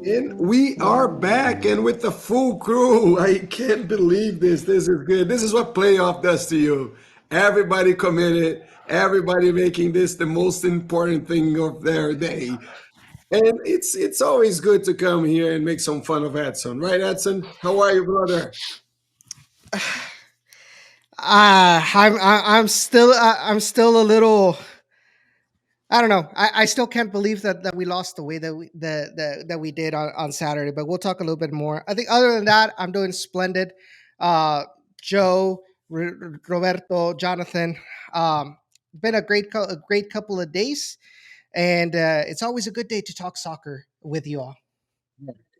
And we are back and with the full crew. I can't believe this. This is good. This is what playoff does to you. Everybody committed, everybody making this the most important thing of their day. And it's always good to come here and make some fun of Edson. Right, Edson? How are you, brother? I'm still a little. I don't know. I still can't believe that we lost the way that we did on Saturday. But we'll talk a little bit more. I think other than that, I'm doing splendid. Joe, Roberto, Jonathan. Been a great couple of days, and it's always a good day to talk soccer with you all.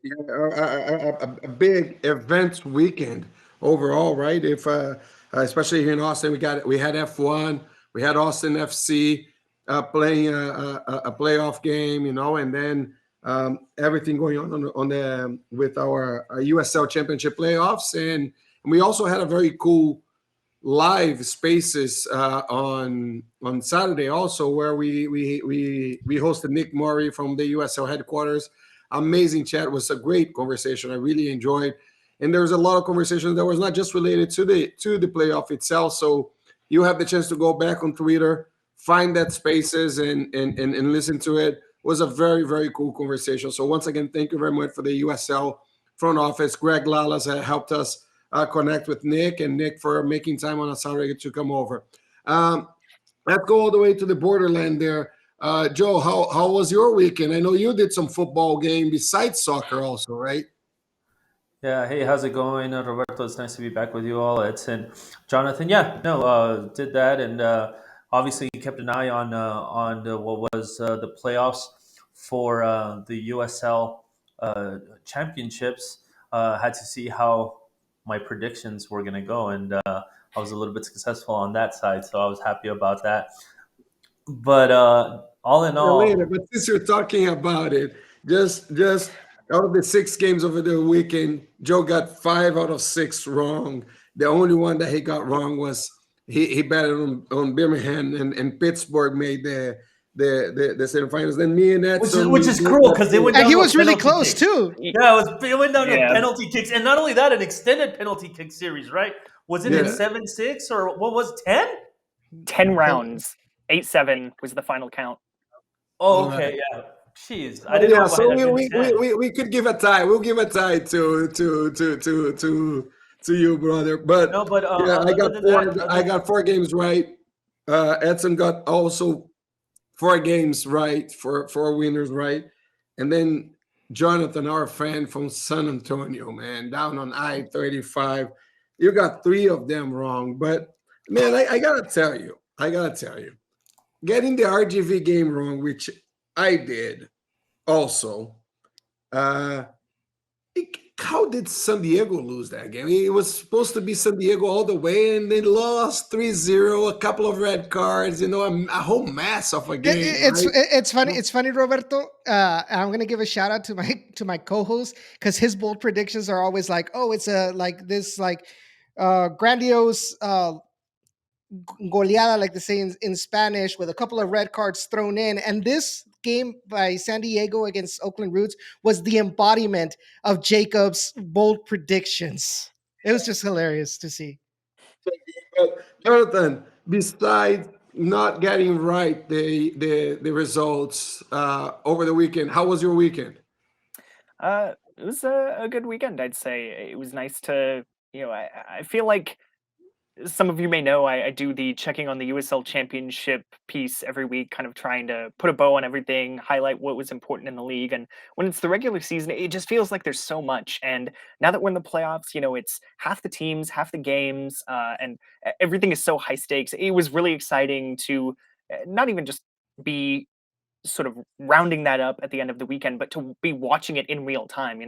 Yeah, a big events weekend overall, right? If especially here in Austin, we had F1, we had Austin FC playing a playoff game, and then everything going on the with our USL Championship playoffs, and we also had a very cool live spaces on Saturday also, where we hosted Nick Murray from the USL headquarters. Amazing chat. It was a great conversation. I really enjoyed, and there was a lot of conversation that was not just related to the playoff itself. So you have the chance to go back on Twitter, find that spaces, and listen to it. It was a very, very cool conversation. So once again, thank you very much for the USL front office. Greg Lalas helped us connect with Nick, and Nick for making time on a Saturday to come over. Um, let's go all the way to the borderland there. Joe, how was your weekend? I know you did some football game besides soccer also, right? Yeah, hey, how's it going, Roberto? It's nice to be back with you all. It's and Jonathan. Yeah, no, did that, and obviously kept an eye on what was the playoffs for the USL championships. Had to see how my predictions were going to go, and I was a little bit successful on that side, so I was happy about that. But all in Later, all, but since you're talking about it, just out of the six games over the weekend, Joe got 5 out of 6 wrong. The only one that he got wrong was he betted on Birmingham, and Pittsburgh made the semifinals. Then me and Edson, which we is both cruel got because they went And down he to a was really penalty close kick. too. Yeah, it went down to Yeah. penalty kicks, and not only that, an extended penalty kick series, right? Was it in Yeah. 7-6 or what was 10? 10 rounds. 8-7 was the final count. Oh, All right. okay, yeah. Jeez, I didn't know Yeah, if I so had been 10. we could give a tie. We'll give a tie to you, brother. But No, but yeah, I other got than four. that, I got 4 games right. Edson got also 4 games right, for 4 winners right, and then Jonathan, our fan from San Antonio, man, down on I-35, you got 3 of them wrong. But man, I gotta tell you, getting the RGV game wrong, which I did also. Uh, how did San Diego lose that game? It was supposed to be San Diego all the way, and they lost 3-0, a couple of red cards, a whole mess of a game, right? It's funny. It's funny, Roberto. I'm gonna give a shout out to my co-host because his bold predictions are always like, oh, it's a like this like grandiose goleada, like they say in Spanish, with a couple of red cards thrown in. And this game by San Diego against Oakland Roots was the embodiment of Jacob's bold predictions. It was just hilarious to see. But Jonathan, besides not getting right the results over the weekend, how was your weekend? It was a good weekend, I'd say. It was nice to, I feel like some of you may know I do the checking on the USL Championship piece every week, kind of trying to put a bow on everything, highlight what was important in the league. And when it's the regular season, it just feels like there's so much. And now that we're in the playoffs, it's half the teams, half the games, and everything is so high stakes. It was really exciting to not even just be sort of rounding that up at the end of the weekend, but to be watching it in real time.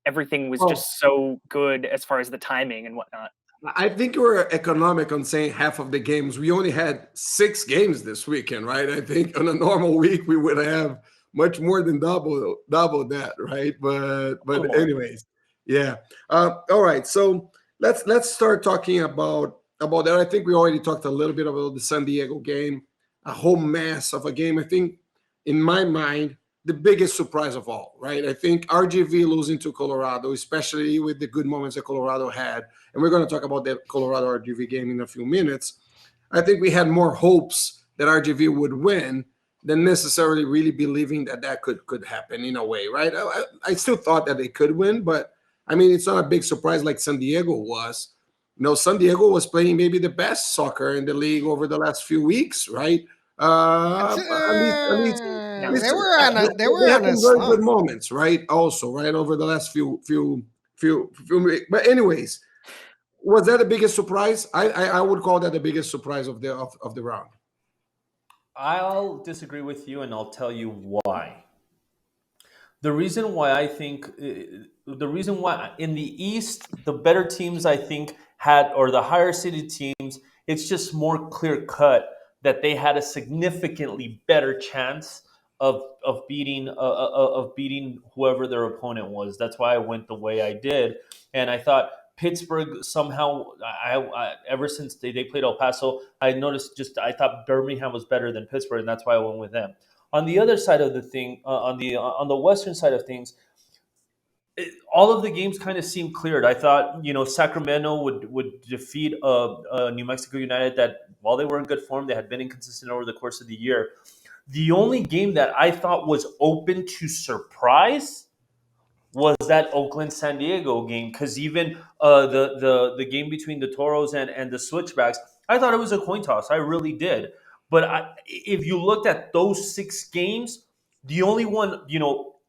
Everything was Oh, just so good as far as the timing and whatnot. I think you were economic on saying half of the games. We only had 6 games this weekend, right? I think on a normal week we would have much more than double that, right? But Cool. anyways, yeah. All right, so let's start talking about that. I think we already talked a little bit about the San Diego game, a whole mess of a game. I think in my mind, the biggest surprise of all, right? I think RGV losing to Colorado, especially with the good moments that Colorado had, and we're going to talk about that Colorado RGV game in a few minutes. I think we had more hopes that RGV would win than necessarily really believing that could happen in a way, right? I still thought that they could win, but I mean, it's not a big surprise like San Diego was. San Diego was playing maybe the best soccer in the league over the last few weeks, right? At least They were they had on a some very good slump. moments, right? Also, right over the last few weeks. But anyways, was that the biggest surprise? I would call that the biggest surprise of the round. I'll disagree with you, and I'll tell you why. The reason why I think, the reason why in the East, the better teams I think had, or the higher seeded teams, it's just more clear cut that they had a significantly better chance of beating whoever their opponent was. That's why I went the way I did, and I thought Pittsburgh somehow. I ever since they played El Paso, I noticed I thought Birmingham was better than Pittsburgh, and that's why I went with them. On the other side of the thing, on the western side of things, all of the games kind of seemed cleared. I thought Sacramento would defeat New Mexico United that while they were in good form, they had been inconsistent over the course of the year. The only game that I thought was open to surprise was that Oakland San Diego game, because even the game between the Toros and the Switchbacks, I thought it was a coin toss. I really did. But if you looked at those 6 games, the only one,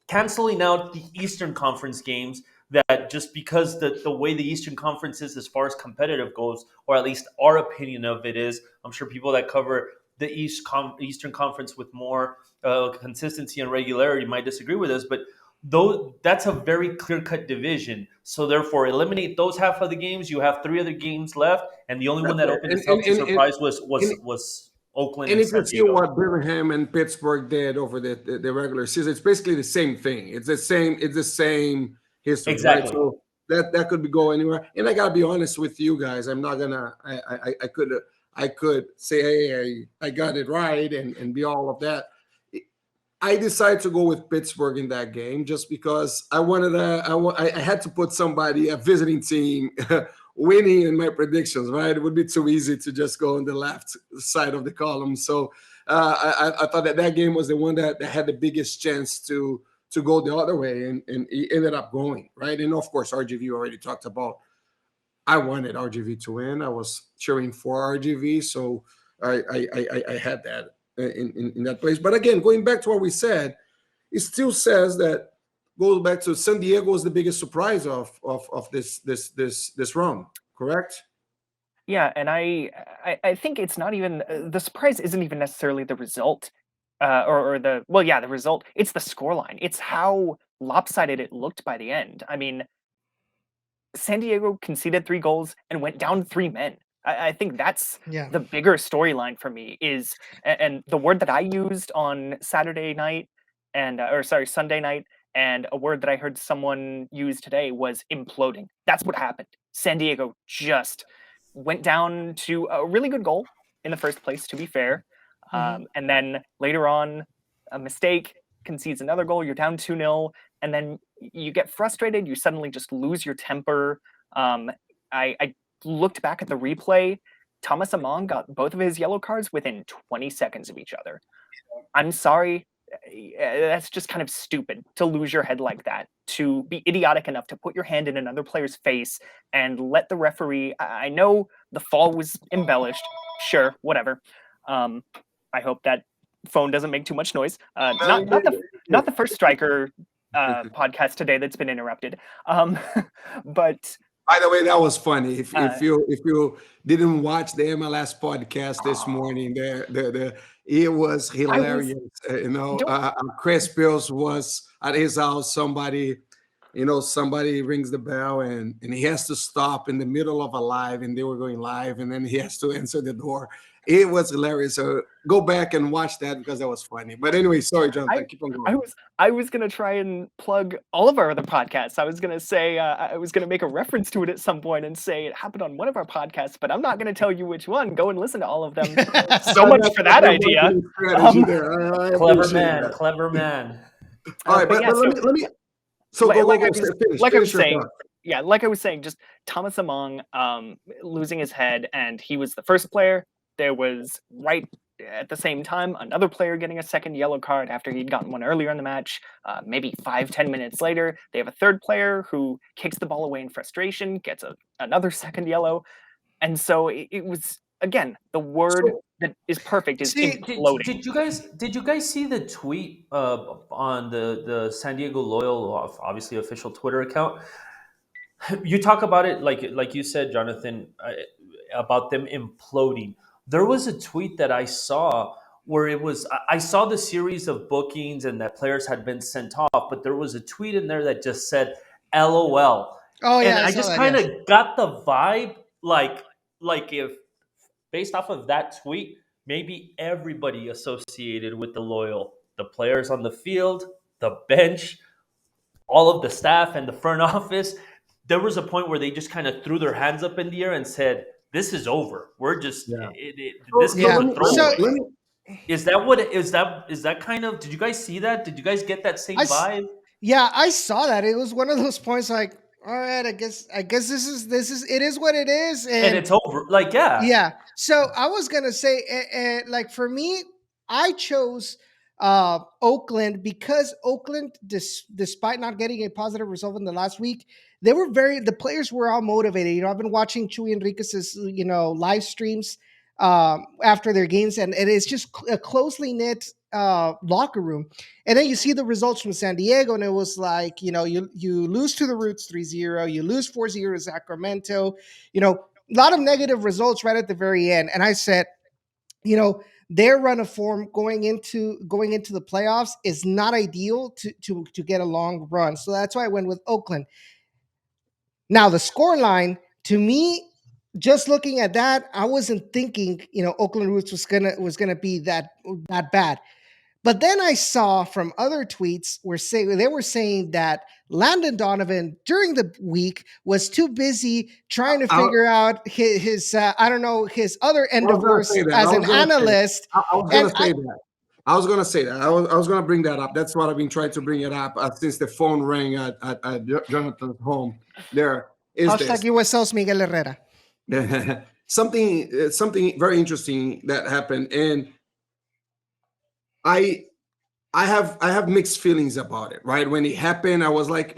canceling out the Eastern Conference games, that just because the way the Eastern Conference is as far as competitive goes, or at least our opinion of it is, I'm sure people that cover the Eastern Conference with more consistency and regularity might disagree with us, but that's a very clear-cut division. So therefore, eliminate those half of the games. You have 3 other games left, and the only one that opened itself to surprise was Oakland and and if San you see Diego. what Birmingham and Pittsburgh did over the regular season, it's basically the same thing. It's the same history, Exactly. right? So that could go anywhere. And I gotta be honest with you guys. I'm not gonna. I could say, hey, I got it right, and be all of that. I decided to go with Pittsburgh in that game just because I wanted I had to put somebody, a visiting team, winning in my predictions, right? It would be too easy to just go on the left side of the column. So I thought that game was the one that had the biggest chance to go the other way, and it ended up going, right? And of course, RGV already talked about. I wanted RGV to win. I was cheering for RGV, so I had that in that place. But again, going back to what we said, it still says that goes back to San Diego was the biggest surprise of this run, correct? Yeah, and I think it's not even the surprise isn't even necessarily the result, or the result. It's the scoreline. It's how lopsided it looked by the end. I mean, San Diego conceded 3 goals and went down 3 men. I think that's the bigger storyline for me is, and the word that I used on Saturday night Sunday night, and a word that I heard someone use today was imploding. That's what happened. San Diego just went down to a really good goal in the first place, to be fair. And then later on, a mistake, concedes another goal, you're down 2-0, and then you get frustrated, you suddenly just lose your temper. I looked back at the replay. Thomas Amon got both of his yellow cards within 20 seconds of each other. I'm sorry. That's just kind of stupid to lose your head like that, to be idiotic enough to put your hand in another player's face and let the referee. I know the fall was embellished. Sure, whatever. I hope that phone doesn't make too much noise. Not the first Striker podcast today that's been interrupted. But by the way, that was funny. If you didn't watch the MLS podcast this morning, it was hilarious. Chris Pills was at his house. Somebody rings the bell and he has to stop in the middle of a live, and they were going live, and then he has to answer the door. It was hilarious. So go back and watch that because that was funny. But anyway, sorry, Jonathan. Keep on going. I was gonna try and plug all of our other podcasts. I was gonna say I was gonna make a reference to it at some point and say it happened on one of our podcasts, but I'm not gonna tell you which one. Go and listen to all of them. So much for that idea. Clever man. All right, But yeah, but so let me. So like, go like I go. was Finish like I was finish your saying, thought. yeah, like I was saying, just Thomas Among losing his head, and he was the first player. There was right at the same time another player getting a second yellow card after he'd gotten one earlier in the match. Maybe 5-10 minutes later, they have a third player who kicks the ball away in frustration, gets another second yellow, and so it was again the word So that is perfect is See, imploding. Did you guys see the tweet on the San Diego Loyal obviously official Twitter account? You talk about it like you said, Jonathan, about them imploding. There was a tweet that I saw where it was I saw the series of bookings and that players had been sent off, but there was a tweet in there that just said LOL. oh And yeah, I I saw just that. kind Yes. of got the vibe like if based off of that tweet, maybe everybody associated with the Loyal, the players on the field, the bench, all of the staff and the front office, there was a point where they just kind of threw their hands up in the air and said, "This is over. We're just yeah. this So game's Yeah. a So throwaway." let me. Is that what is that kind of? Did you guys see that? Did you guys get that I same s- vibe? yeah, I saw that. It was one of those points like, all right, I guess this is it is what it is, And and it's over. Like, yeah, yeah. So I was gonna say, like for me, I chose Oakland because Oakland, despite not getting a positive result in the last week, the players were all motivated. I've been watching Chuy Enriquez's live streams after their games, and it is just a closely knit locker room. And then you see the results from San Diego, and it was like, you lose to the Roots 3-0, you lose 4-0 to Sacramento, a lot of negative results right at the very end. And I said, their run of form going into the playoffs is not ideal to get a long run. So that's why I went with Oakland. Now the score line, to me, just looking at that, I wasn't thinking, Oakland Roots was gonna be that bad. But then I saw from other tweets they were saying that Landon Donovan during the week was too busy trying to I, figure out his I don't know, his other I was gonna endeavors say that. as an analyst. I was And gonna say that. I was gonna say that. I was gonna bring that up. That's what I've been trying to bring it up since the phone rang at Jonathan's home. There is hashtag this USL's Miguel Herrera. something very interesting that happened, and I I have mixed feelings about it. Right when it happened, I was like,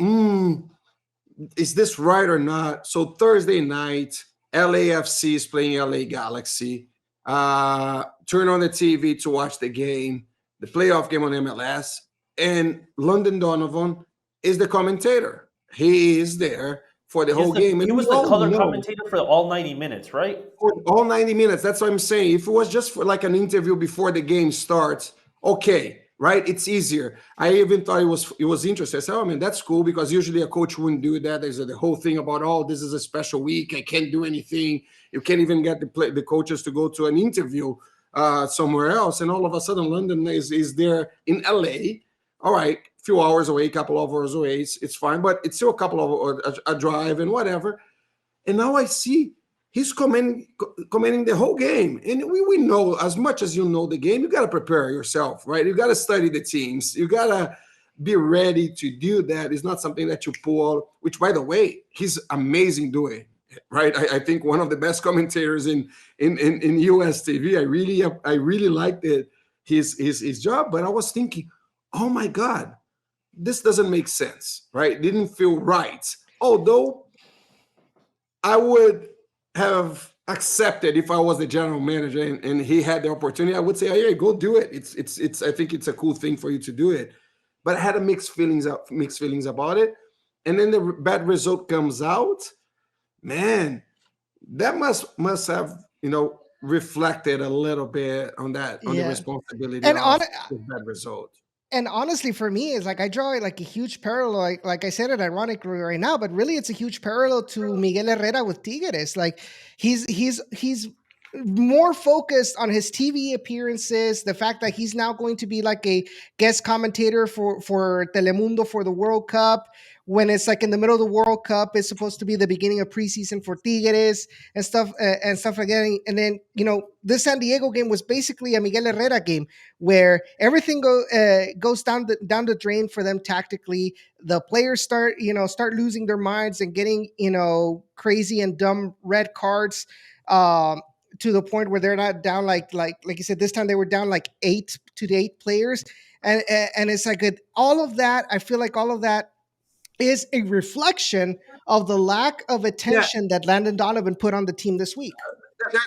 is this right or not? So Thursday night, LAFC is playing LA Galaxy. Turn on the TV to watch the game, the playoff game on MLS, and Landon Donovan is the commentator. He is there for the whole game, and he we was the all color know commentator for all 90 minutes, right? for all 90 minutes. That's what I'm saying. If it was just for like an interview before the game starts, okay, right? It's easier. I even thought it was interesting. I said, oh man, that's cool, because usually a coach wouldn't do that. There's the whole thing about, oh, this is a special week. I can't do anything. You can't even get the coaches to go to an interview somewhere else. And all of a sudden, London is there in LA. All right, few hours away, couple of hours away. It's fine, but it's still a couple of a drive and whatever. And now I see he's commenting the whole game. And we know, as much as you know the game, you got to prepare yourself, right? You got to study the teams. You got to be ready to do that. It's not something that you pull, which, by the way, he's amazing doing it, right? I think one of the best commentators in US TV. I really liked it, his job. But I was thinking, oh my God, this doesn't make sense, right? It didn't feel right. Although I would have accepted, if I was the general manager and he had the opportunity, I would say, "Hey, go do it. It's. I think it's a cool thing for you to do it." But I had mixed feelings about it. And then the bad result comes out. Man, that must have reflected a little bit on the Yeah. responsibility And of on the bad result. and honestly, for me, is like I draw like a huge parallel. Like I said it ironically right now, but really, it's a huge parallel to Miguel Herrera with Tigres. Like he's more focused on his TV appearances, the fact that he's now going to be like a guest commentator for Telemundo for the World Cup. When it's like in the middle of the World Cup, it's supposed to be the beginning of preseason for Tigres and stuff like that. And then this San Diego game was basically a Miguel Herrera game where everything goes down the drain for them tactically. The players start losing their minds and getting crazy and dumb red cards. To the point where they're not down like you said, this time they were down like 8 players, and it's like all of that. I feel like all of that is a reflection of the lack of attention that Landon Donovan put on the team this week. There's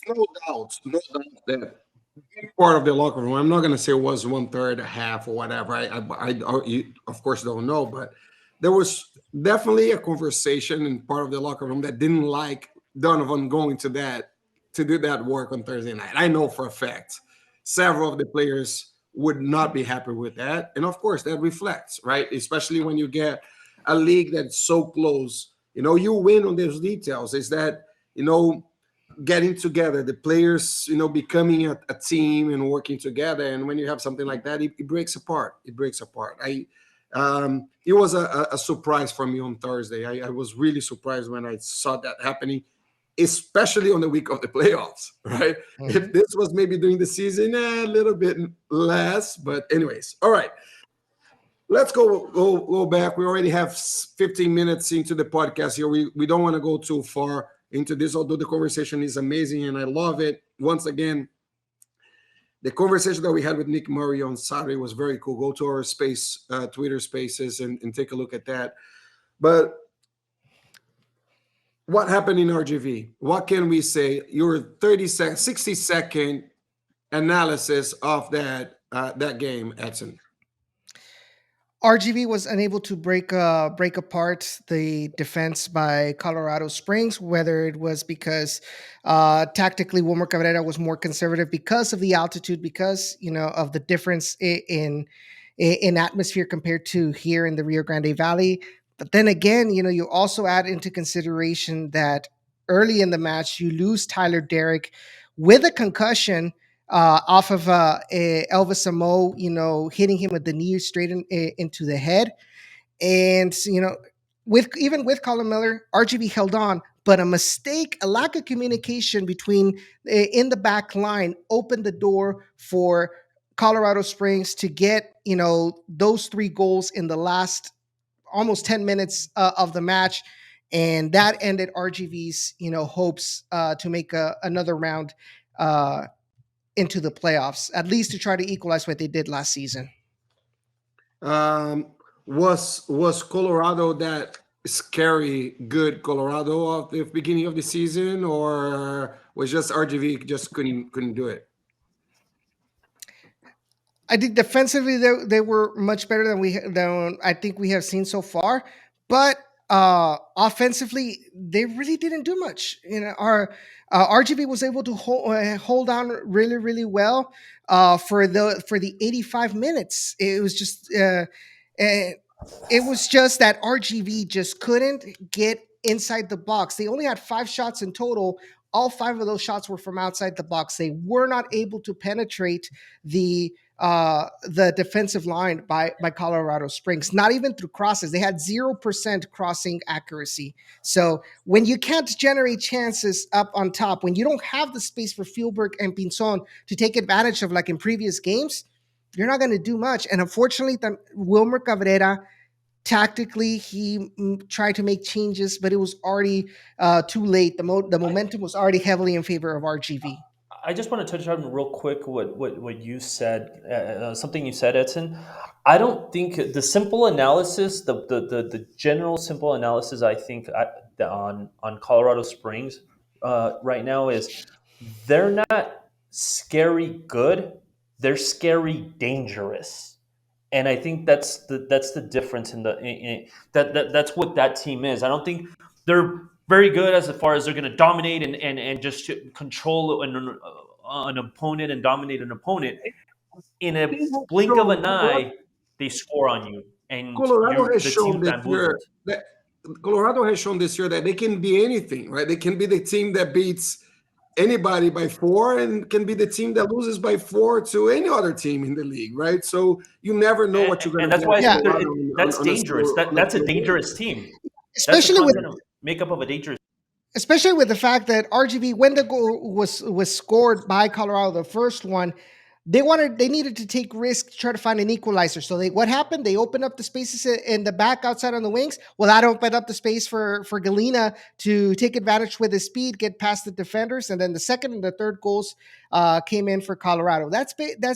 no doubt that part of the locker room. I'm not going to say it was 1/3, a half, or whatever. You, of course, don't know, but there was definitely a conversation in part of the locker room that didn't like Donovan going to do that work on Thursday night. I know for a fact several of the players would not be happy with that, and of course that reflects, right? Especially when you get a league that's so close. You win on those details. Is that getting together, the players, becoming a team and working together. And when you have something like that, it breaks apart. It breaks apart. It was a surprise for me on Thursday. I was really surprised when I saw that happening, especially on the week of the playoffs, right? Mm-hmm. If this was maybe during the season, a little bit less. But anyways, all right. Let's go back. We already have 15 minutes into the podcast here. We don't want to go too far into this, although the conversation is amazing and I love it. Once again, the conversation that we had with Nick Murray on Saturday was very cool. Go to our Twitter spaces and take a look at that. But what happened in RGV? What can we say? Your 60-second analysis of that game, Edson. RGV was unable to break apart the defense by Colorado Springs, whether it was because tactically Wilmer Cabrera was more conservative because of the altitude, because of the difference in atmosphere compared to here in the Rio Grande Valley. But then again, you also add into consideration that early in the match you lose Tyler Derrick with a concussion. Off of Elvis Amo, hitting him with the knee straight into the head. And, with Colin Miller, RGV held on, but a mistake, a lack of communication between in the back line opened the door for Colorado Springs to get, those 3 goals in the last almost 10 minutes of the match. And that ended RGV's, hopes to make another round into the playoffs, at least to try to equalize what they did last season. Was Colorado that scary good Colorado at the beginning of the season, or was just RGV just couldn't do it? I think defensively they were much better than I think we have seen so far, but offensively they really didn't do much. Our RGV was able to hold on really, really well for the 85 minutes. It was just that RGV just couldn't get inside the box. They only had 5 shots in total. All 5 of those shots were from outside the box. They were not able to penetrate the defensive line by Colorado Springs, not even through crosses. They had 0% crossing accuracy. So when you can't generate chances up on top, when you don't have the space for Fjellberg and Pinzon to take advantage of like in previous games, you're not going to do much. And unfortunately, Wilmer Cabrera, tactically, he tried to make changes, but it was already too late. The momentum was already heavily in favor of RGV. I just want to touch on real quick what you said, something you said, Edson. I don't think the simple analysis, the general simple analysis, I think on Colorado Springs right now is they're not scary good, they're scary dangerous, and I think that's the difference that's what that team is. I don't think they're very good as far as they're going to dominate and just control an opponent and dominate an opponent. In a blink of an eye, they score on you, and Colorado has shown Colorado has shown this year that they can be anything, right? They can be the team that beats anybody by 4 and can be the team that loses by 4 to any other team in the league, right? So you never know what you're going And to that's get. why Yeah. that's dangerous. That's a single game. dangerous team. That's the especially with content makeup of a dangerous. especially with the fact that RGV, when the goal was scored by Colorado, the first one, they needed to take risks to try to find an equalizer. So what happened? They opened up the spaces in the back outside on the wings. Well, that opened up the space for Galena to take advantage with his speed, get past the defenders, and then the second and the third goals came in for Colorado. That's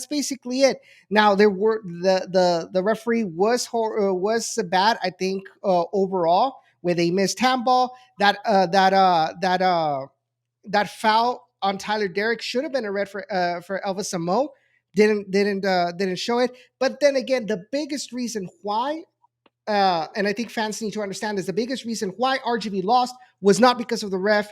basically it. Now there were the referee was bad, I think, overall, with a missed handball. That foul on Tyler Derrick should have been a red for Elvis Amo. Didn't show it. But then again, the biggest reason why, and I think fans need to understand, is the biggest reason why RGV lost was not because of the ref.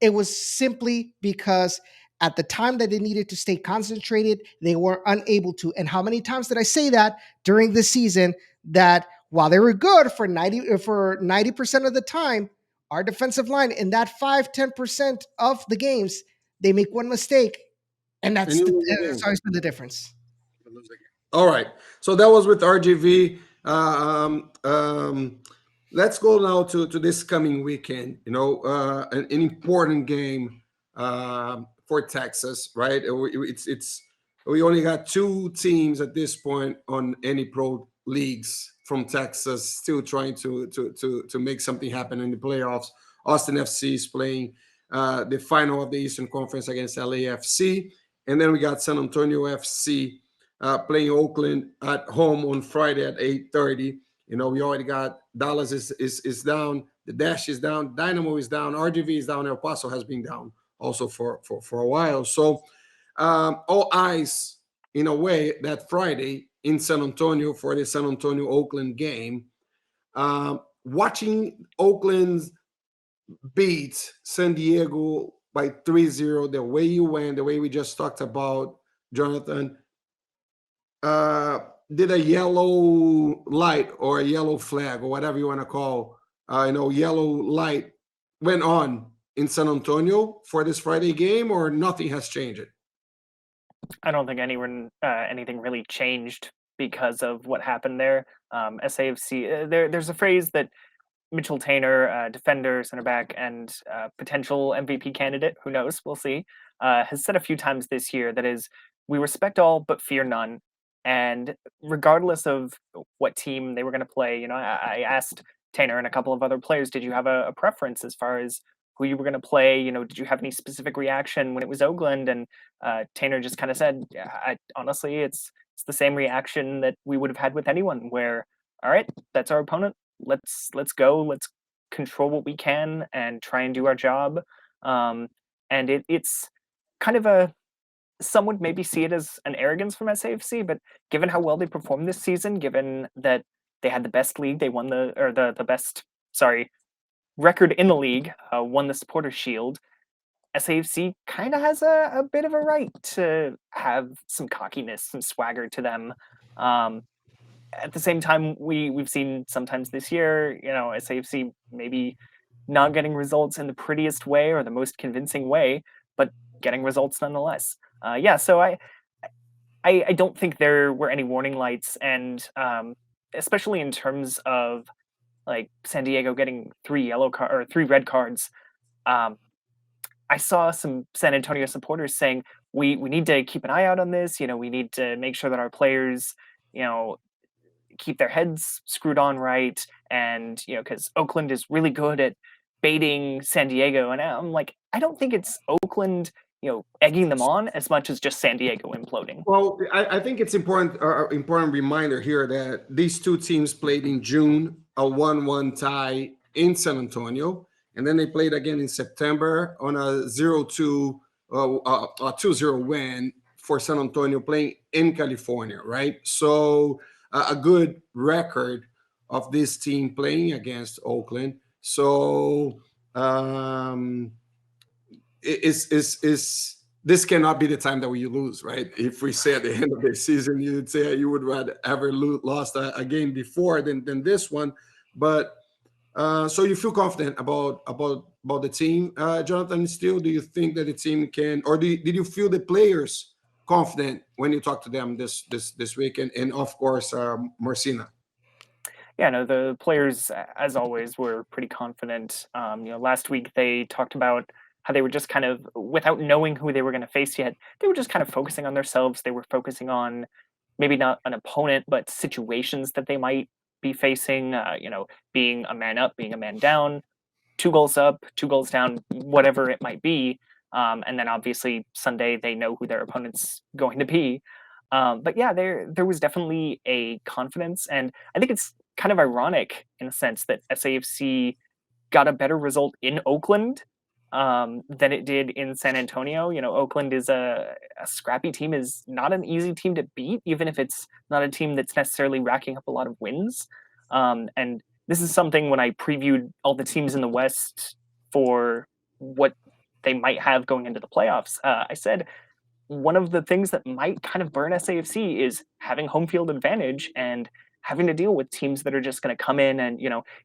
It was simply because at the time that they needed to stay concentrated, they were unable to. And how many times did I say that during the season, that while they were good for 90% of the time, our defensive line in that 5-10% of the games, they make one mistake, and And you lose the that's game. always been the difference. All right. So that was with RGV. Let's go now to this coming weekend. An important game for Texas, right? We only got 2 teams at this point on any pro leagues from Texas, still trying to make something happen in the playoffs. Austin FC is playing the final of the Eastern Conference against LAFC, and then we got San Antonio FC playing Oakland at home on Friday at 8:30. We already got Dallas is down, the Dash is down, Dynamo is down, RGV is down, El Paso has been down also for a while. So all eyes, in a way, that Friday in San Antonio for the San Antonio Oakland game. Watching Oakland beat San Diego by 3-0, the way you went, the way we just talked about, Jonathan, did a yellow light or a yellow flag or whatever you want to call, yellow light went on in San Antonio for this Friday game, or nothing has changed? I don't think anything really changed because of what happened there. SAFC, there's a phrase that Mitchell Tainer, defender, center back, and potential MVP candidate, who knows, we'll see, has said a few times this year, that is, we respect all but fear none. And regardless of what team they were going to play, I asked Tainer and a couple of other players, did you have a preference as far as who you were going to play? Did you have any specific reaction when it was Oakland? And Tainer just kind of said, yeah, honestly, it's the same reaction that we would have had with anyone, where, all right, that's our opponent. Let's go. Let's control what we can and try and do our job. And it's kind of some would maybe see it as an arrogance from SAFC, but given how well they performed this season, given that they had the best league, they won the best record in the league, won the Supporters Shield, SAFC kind of has a bit of a right to have some cockiness, some swagger to them. At the same time, we've seen sometimes this year, SAFC maybe not getting results in the prettiest way or the most convincing way, but getting results nonetheless. So I don't think there were any warning lights, and especially in terms of like San Diego getting 3 red cards. I saw some San Antonio supporters saying we need to keep an eye out on this. We need to make sure that our players, keep their heads screwed on right, and because Oakland is really good at baiting San Diego, and I'm like, I don't think it's Oakland egging them on as much as just San Diego imploding. Well, I think it's important reminder here that these 2 teams played in June, a 1-1 tie in San Antonio, and then they played again in September on a 0-2, a 2-0 win for San Antonio, playing in California, right? So a good record of this team playing against Oakland. So this cannot be the time that we lose, right? If we say at the end of the season, you'd say you would rather ever lost a game before than this one. But so you feel confident about about the team, Jonathan? Still, do you think that the team can, or did you feel the players confident when you talked to them this week? And of course, Marcina. Yeah, no, the players, as always, were pretty confident. Last week they talked about how they were just kind of, without knowing who they were going to face yet, they were just kind of focusing on themselves. They were focusing on maybe not an opponent, but situations that they might be facing. Being a man up, being a man down, 2 goals up, 2 goals down, whatever it might be. And then obviously Sunday they know who their opponent's going to be. But yeah, there was definitely a confidence, and I think it's kind of ironic in a sense that SAFC got a better result in Oakland than it did in San Antonio. Oakland is a scrappy team, is not an easy team to beat, even if it's not a team that's necessarily racking up a lot of wins. And this is something when I previewed all the teams in the West for what they might have going into the playoffs, I said one of the things that might kind of burn SAFC is having home field advantage and having to deal with teams that are just going to come in and,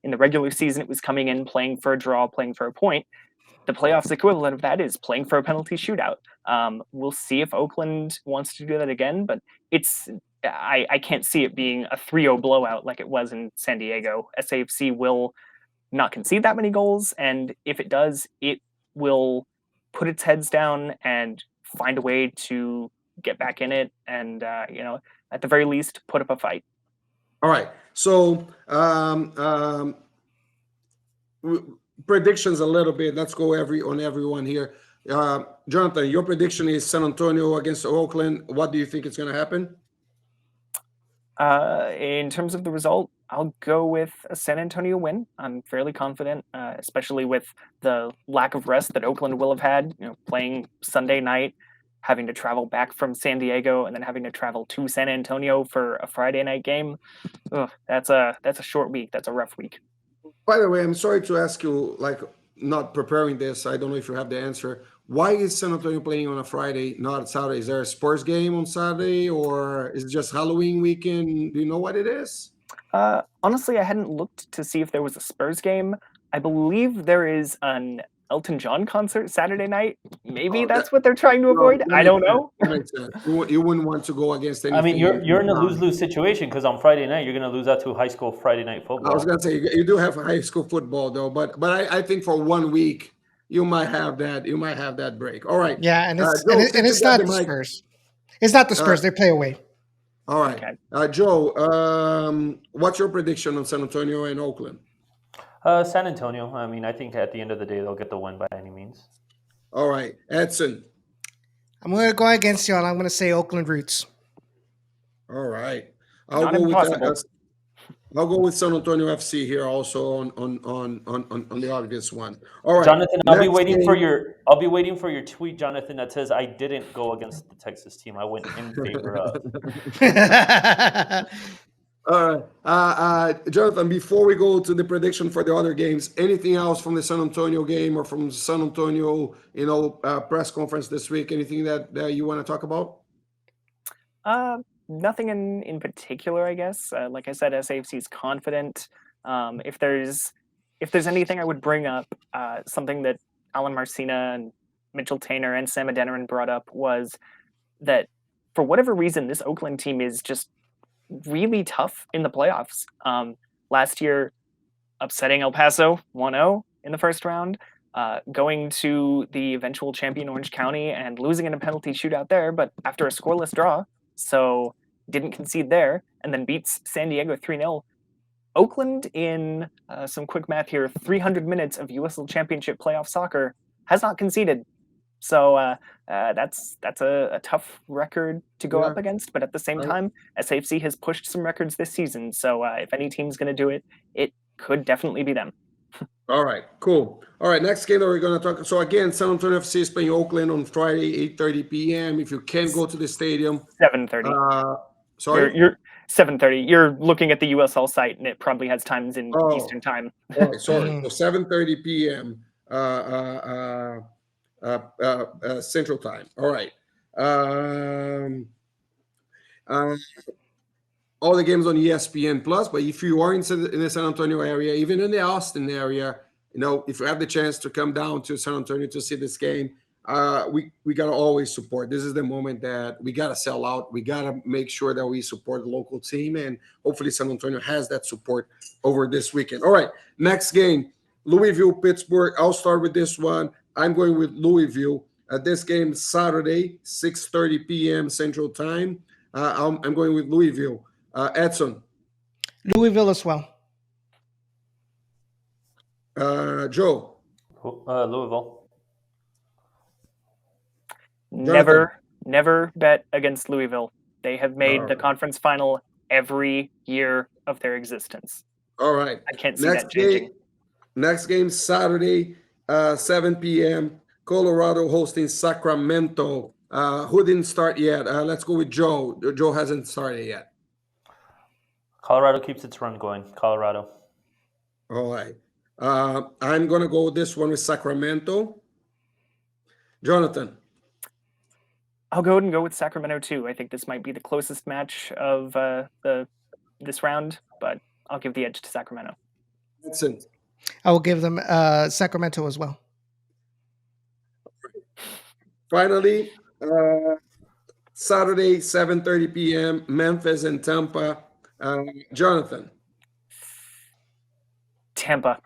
in the regular season, it was coming in, playing for a draw, playing for a point. The playoffs equivalent of that is playing for a penalty shootout. We'll see if Oakland wants to do that again, but I can't see it being a 3-0 blowout like it was in San Diego. SAFC will not concede that many goals, and if it does, it will put its heads down and find a way to get back in it and, at the very least, put up a fight. All right. So predictions a little bit. Let's go on everyone here. Jonathan, your prediction is San Antonio against Oakland. What do you think is going to happen? In terms of the result, I'll go with a San Antonio win. I'm fairly confident, especially with the lack of rest that Oakland will have had, playing Sunday night, having to travel back from San Diego and then having to travel to San Antonio for a Friday night game. Ugh, that's a short week. That's a rough week. By the way, I'm sorry to ask you, not preparing this. I don't know if you have the answer. Why is San Antonio playing on a Friday, not Saturday? Is there a Spurs game on Saturday, or is it just Halloween weekend? Do you know what it is? Honestly, I hadn't looked to see if there was a Spurs game. I believe there is an Elton John concert Saturday night. Maybe that's what they're trying to avoid. I don't know. That makes sense. You wouldn't want to go against anything. I mean, you're in a lose-lose situation because on Friday night you're going to lose out to high school Friday night football. I was going to say you do have high school football though, but I think for 1 week you might have that. You might have that break. All right. Yeah, and it's not the Spurs. It's not the Spurs. They play away. All right. Okay. Joe, what's your prediction on San Antonio and Oakland? San Antonio. I mean, I think at the end of the day they'll get the win by any means. All right, Edson. I'm going to go against you, and I'm going to say Oakland Roots. All right. I'll go with San Antonio FC here also on the obvious one. All right, Jonathan. I'll be waiting for your tweet, Jonathan, that says I didn't go against the Texas team. I went in favor of. All right, Jonathan. Before we go to the prediction for the other games, anything else from the San Antonio game or from San Antonio, press conference this week? Anything that you want to talk about? Nothing in particular, I guess. Like I said, SAFC is confident. If there's anything I would bring up, something that Alan Marcina and Mitchell Tainer and Sam Adeniran brought up was that for whatever reason, this Oakland team is just really tough in the playoffs. Last year, upsetting El Paso 1-0 in the first round, going to the eventual champion Orange County and losing in a penalty shootout there, but after a scoreless draw, so didn't concede there, and then beats San Diego 3-0. Oakland, in some quick math here, 300 minutes of USL Championship playoff soccer, has not conceded. So that's a tough record to go up against. But at the same time, SAFC has pushed some records this season. So if any team's going to do it, it could definitely be them. All right, cool. All right, next game that we're going to talk. So again, San Antonio FC is playing Oakland on Friday, 8:30 p.m. If you can't go to the stadium, 7:30. Sorry, you're 7:30. You're looking at the USL site, and it probably has times in Eastern time. All right, sorry. So 7:30 p.m. Central Time. All right. All the games on ESPN Plus, but if you are in the San Antonio area, even in the Austin area, if you have the chance to come down to San Antonio to see this game, we got to always support. This is the moment that we got to sell out. We got to make sure that we support the local team, and hopefully San Antonio has that support over this weekend. All right, next game, Louisville, Pittsburgh. I'll start with this one. I'm going with Louisville. This game Saturday, 6:30 p.m. Central Time. I'm going with Louisville. Edson. Louisville as well. Joe. Louisville. Never bet against Louisville. They have made the conference final every year of their existence. All right. I can't see that changing. Next game Saturday, 7 p.m. Colorado hosting Sacramento. Who didn't start yet? Let's go with Joe. Joe hasn't started yet. Colorado keeps its run going. Colorado. All right. I'm going to go with this one with Sacramento. Jonathan. I'll go ahead and go with Sacramento too. I think this might be the closest match of this round, but I'll give the edge to Sacramento. Edson. I will give them Sacramento as well. Finally, Saturday, 7:30 p.m., Memphis and Tampa. Jonathan. Tampa.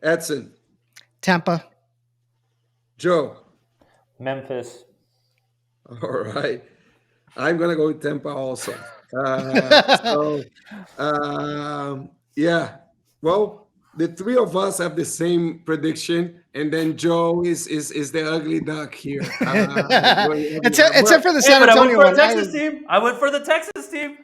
Edson. Tampa. Joe. Memphis. All right. I'm going to go with Tampa also. Yeah. Well, the three of us have the same prediction, and then Joe is the ugly duck here. Except for the San But I went Antonio for one. a Texas team. I went for the Texas team.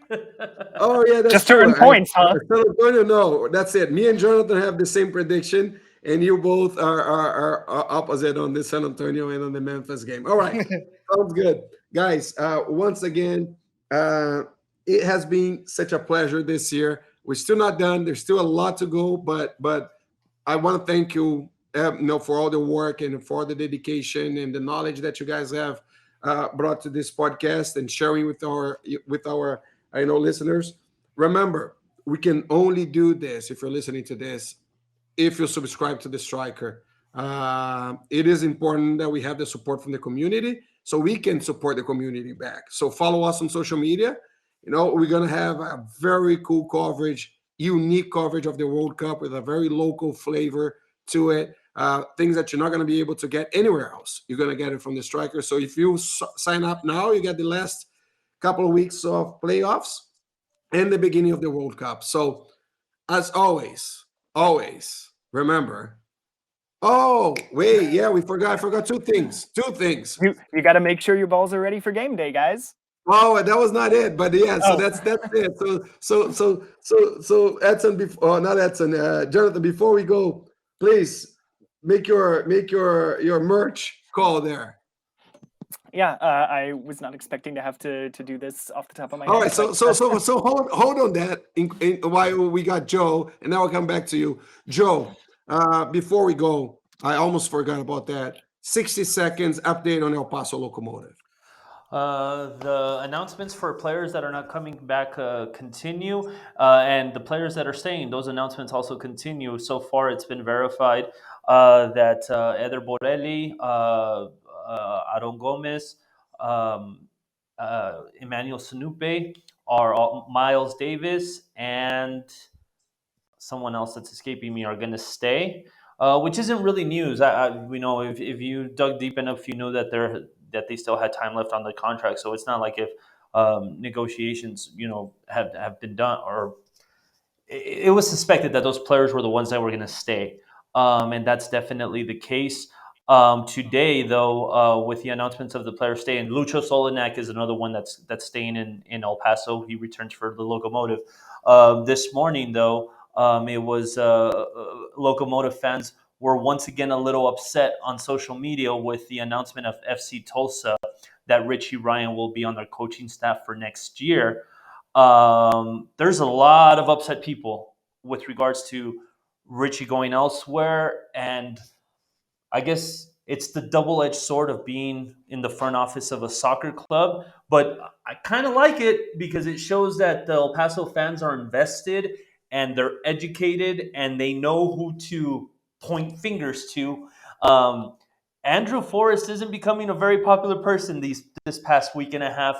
Oh yeah, that's just to true. earn points, huh? San Antonio, no, that's it. Me and Jonathan have the same prediction, and you both are opposite on the San Antonio and on the Memphis game. All right, sounds good, guys. Once again, it has been such a pleasure this year. We're still not done. There's still a lot to go, but I want to thank you, for all the work and for the dedication and the knowledge that you guys have brought to this podcast and sharing with our listeners. Remember, we can only do this if you're listening to this, if you subscribe to the Striker. It is important that we have the support from the community so we can support the community back. So follow us on social media. We're going to have a very cool coverage, unique coverage of the World Cup with a very local flavor to it. Things that you're not going to be able to get anywhere else. You're going to get it from the Striker. So if you sign up now, you get the last couple of weeks of playoffs and the beginning of the World Cup. So as always, remember. Oh, wait. Yeah, I forgot two things. You got to make sure your balls are ready for game day, guys. Oh, that was not it, but yeah. So that's it. So Edson, not Edson, Jonathan. Before we go, please make your merch call there. Yeah, I was not expecting to have to do this off the top of my head. All right, so hold on that while we got Joe, and now I'll come back to you, Joe. Before we go, I almost forgot about that. 60 seconds update on El Paso Locomotive. The announcements for players that are not coming back continue, and the players that are staying, those announcements also continue. So far, it's been verified that Eder Borelli, Aaron Gomez, Emmanuel Sanupe, Miles Davis, and someone else that's escaping me are going to stay, which isn't really news. We know if you dug deep enough, you know that they still had time left on the contract. So it's not like if negotiations, have been done, or it was suspected that those players were the ones that were going to stay. And that's definitely the case. Today, though, with the announcements of the players staying, Lucho Solinak is another one that's staying in El Paso. He returns for the Locomotive. This morning, though, it was Locomotive fans were once again a little upset on social media with the announcement of FC Tulsa that Richie Ryan will be on their coaching staff for next year. There's a lot of upset people with regards to Richie going elsewhere, and I guess it's the double-edged sword of being in the front office of a soccer club, but I kind of like it because it shows that the El Paso fans are invested and they're educated and they know who to point fingers to. Andrew Forrest isn't becoming a very popular person this past week and a half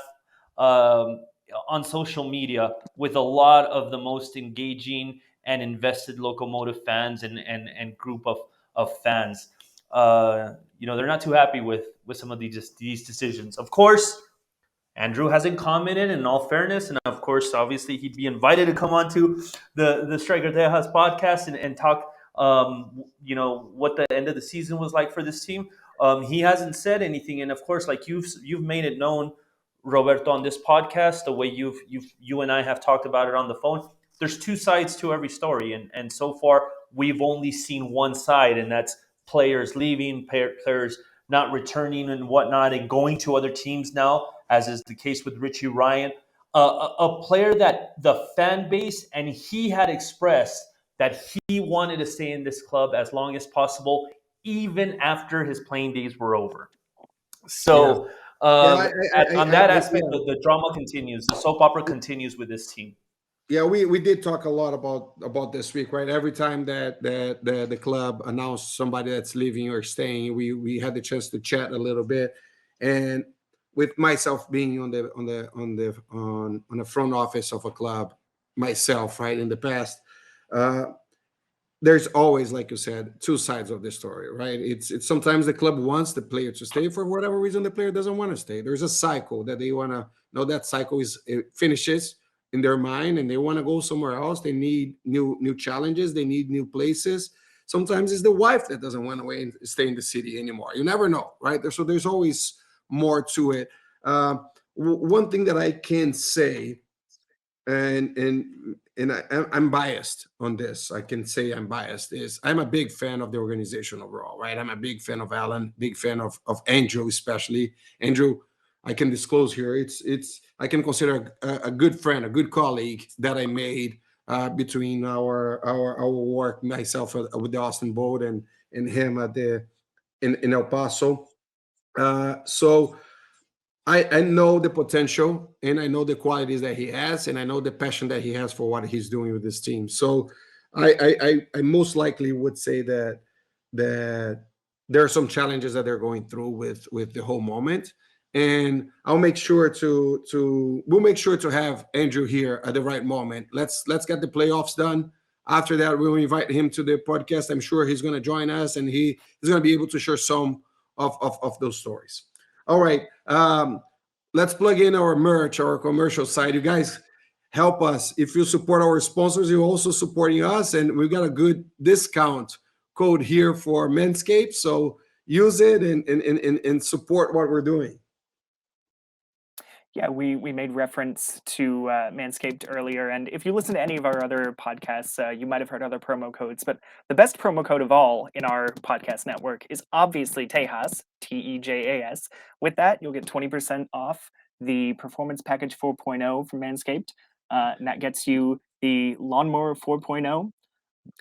um, on social media, with a lot of the most engaging and invested Locomotive fans and group of fans. They're not too happy with some of these decisions. Of course, Andrew hasn't commented, in all fairness, and of course, obviously, he'd be invited to come on to the Striker Tejas podcast and talk, what the end of the season was like for this team. He hasn't said anything, and of course, like you've made it known, Roberto, on this podcast, the way you and I have talked about it on the phone. There's two sides to every story, and so far we've only seen one side, and that's players leaving, players not returning and whatnot, and going to other teams now, as is the case with Richie Ryan, a player that the fan base and he had expressed that he wanted to stay in this club as long as possible, even after his playing days were over. So, on that aspect, the drama continues. The soap opera continues with this team. Yeah, we did talk a lot about this week, right? Every time that the club announced somebody that's leaving or staying, we had the chance to chat a little bit, and with myself being on the front office of a club myself, right, in the past, there's always, like you said, two sides of the story, right? It's sometimes the club wants the player to stay for whatever reason the player doesn't want to stay. There's a cycle that they want to know, that cycle it finishes in their mind and they want to go somewhere else. They need new challenges. They need new places. Sometimes it's the wife that doesn't want to stay in the city anymore. You never know, right? So there's always more to it. One thing that I can say, and I'm biased on this, I can say I'm biased, is I'm a big fan of the organization overall, right? I'm a big fan of Alan, big fan of Andrew, especially. Andrew, I can disclose here, I can consider a good friend, a good colleague that I made between our work, myself with the Austin boat and him in El Paso. So I know the potential and I know the qualities that he has and I know the passion that he has for what he's doing with this team. So I most likely would say that there are some challenges that they're going through with the whole moment. And we'll make sure to have Andrew here at the right moment. Let's get the playoffs done. After that, we'll invite him to the podcast. I'm sure he's going to join us and he's going to be able to share some of those stories. All right. Let's plug in our merch, our commercial side. You guys help us. If you support our sponsors, you're also supporting us. And we've got a good discount code here for Manscaped. So use it and support what we're doing. Yeah, we made reference to Manscaped earlier, and if you listen to any of our other podcasts, you might have heard other promo codes, but the best promo code of all in our podcast network is obviously Tejas, Tejas. With that, you'll get 20% off the Performance Package 4.0 from Manscaped, and that gets you the Lawnmower 4.0,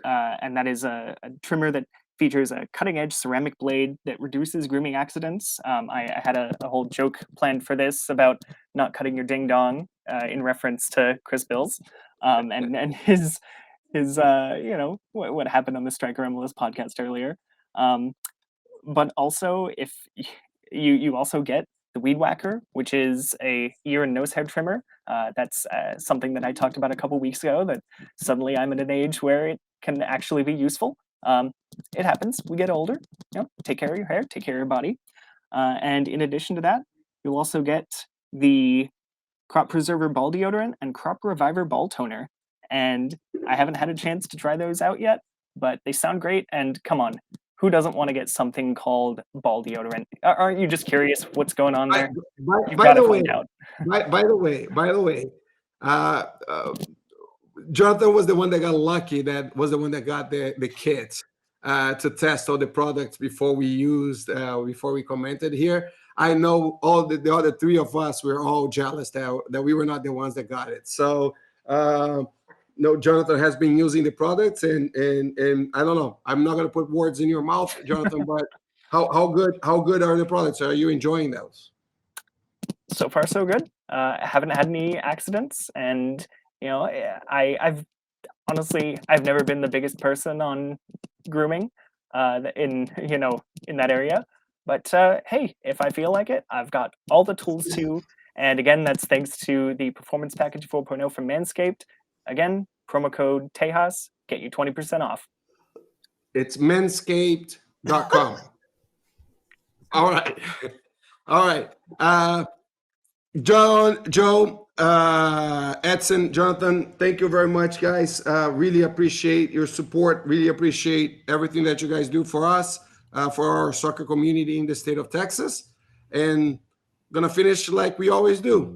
and that is a trimmer that features a cutting-edge ceramic blade that reduces grooming accidents. I had a whole joke planned for this about not cutting your ding-dong in reference to Chris Bills and his what happened on the Striker MLS podcast earlier. But also, if you also get the Weed Whacker, which is a ear and nose hair trimmer. That's something that I talked about a couple weeks ago, that suddenly I'm at an age where it can actually be useful. It happens. We get older. Take care of your hair, take care of your body. And in addition to that, you'll also get the Crop Preserver Ball Deodorant and Crop Reviver Ball Toner. And I haven't had a chance to try those out yet, but they sound great. And come on, who doesn't want to get something called ball deodorant? Aren't you just curious what's going on there? By the way, Jonathan was the one that got lucky. That was the one that got the kits to test all the products before we commented here. I know all the other three of us were all jealous that we were not the ones that got it. So no, Jonathan has been using the products, and I don't know. I'm not going to put words in your mouth, Jonathan, but how good are the products? Are you enjoying those? So far, so good. I haven't had any accidents, and I've honestly, I've never been the biggest person on grooming in in that area. But hey, if I feel like it, I've got all the tools to. And again, that's thanks to the Performance Package 4.0 from Manscaped. Again, promo code Tejas, get you 20% off. It's manscaped.com. All right. All right. Joe, Edson, Jonathan, thank you very much, guys. Really appreciate your support. Really appreciate everything that you guys do for us, for our soccer community in the state of Texas. And gonna finish like we always do.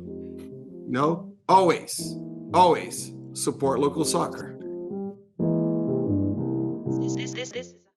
Always support local soccer.